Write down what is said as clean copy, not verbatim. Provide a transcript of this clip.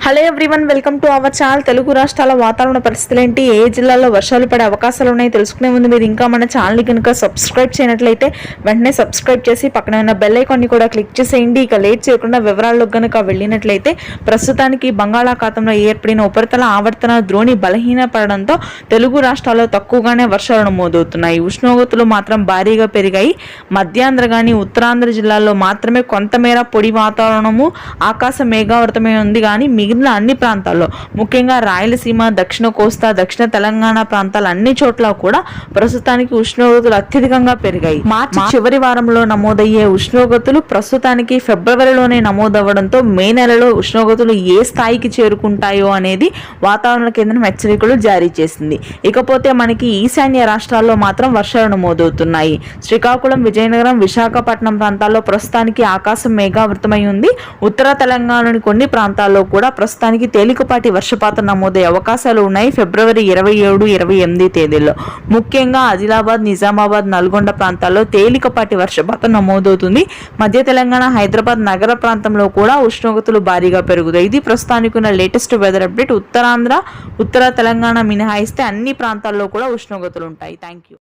Hello everyone, welcome to our channel. Telugu రాష్ట్రాల వాతావరణ పరిస్థితులు ఏంటి, ఏ జిల్లాల్లో వర్షాలు పడే అవకాశాలు ఉన్నాయి తెలుసుకునే ముందు మీరు ఇంకా మన ఛానల్ని కనుక సబ్స్క్రైబ్ చేయనట్లయితే వెంటనే సబ్స్క్రైబ్ చేసి పక్కన ఉన్న బెల్ ఐకాన్ని కూడా క్లిక్ చేసేయండి. ఇక లేట్ చేయకుండా వివరాల్లోకి కనుక వెళ్ళినట్లయితే ప్రస్తుతానికి బంగాళాఖాతంలో ఏర్పడిన ఉపరితల ఆవర్తన ద్రోణి బలహీనపడడంతో తెలుగు రాష్ట్రాల్లో తక్కువగానే వర్షాలు నమోదవుతున్నాయి. ఉష్ణోగ్రతలు మాత్రం భారీగా పెరిగాయి. మధ్యాంధ్ర కానీ ఉత్తరాంధ్ర జిల్లాల్లో మాత్రమే కొంతమేర పొడి వాతావరణము, ఆకాశం మేఘావృతమై ఉంది. కానీ మిగిలిన అన్ని ప్రాంతాల్లో, ముఖ్యంగా రాయలసీమ, దక్షిణ కోస్తా, దక్షిణ తెలంగాణ ప్రాంతాల అన్ని చోట్ల కూడా ప్రస్తుతానికి ఉష్ణోగ్రతలు అత్యధికంగా పెరిగాయి. మార్చి చివరి వారంలో నమోదయ్యే ఉష్ణోగ్రతలు ప్రస్తుతానికి ఫిబ్రవరిలోనే నమోదవ్వడంతో మే నెలలో ఉష్ణోగ్రతలు ఏ స్థాయికి చేరుకుంటాయో అనేది వాతావరణ కేంద్రం హెచ్చరికలు జారీ చేసింది. ఇకపోతే మనకి ఈశాన్య రాష్ట్రాల్లో మాత్రం వర్షాలు నమోదవుతున్నాయి. శ్రీకాకుళం, విజయనగరం, విశాఖపట్నం ప్రాంతాల్లో ప్రస్తుతానికి ఆకాశం మేఘావృతమై ఉంది. ఉత్తర తెలంగాణలోని కొన్ని ప్రాంతాల్లో కూడా ప్రస్తుతానికి తేలికపాటి వర్షపాతం నమోదయ్యే అవకాశాలు ఉన్నాయి. ఫిబ్రవరి 27, 28 తేదీల్లో ముఖ్యంగా ఆదిలాబాద్, నిజామాబాద్, నల్గొండ ప్రాంతాల్లో తేలికపాటి వర్షపాతం నమోదవుతుంది. మధ్య తెలంగాణ, హైదరాబాద్ నగర ప్రాంతంలో కూడా ఉష్ణోగ్రతలు భారీగా పెరుగుతాయి. ఇది ప్రస్తుతానికి ఉన్న లేటెస్ట్ వెదర్ అప్డేట్. ఉత్తరాంధ్ర, ఉత్తర తెలంగాణ మినహాయిస్తే అన్ని ప్రాంతాల్లో కూడా ఉష్ణోగ్రతలు ఉంటాయి. Thank you.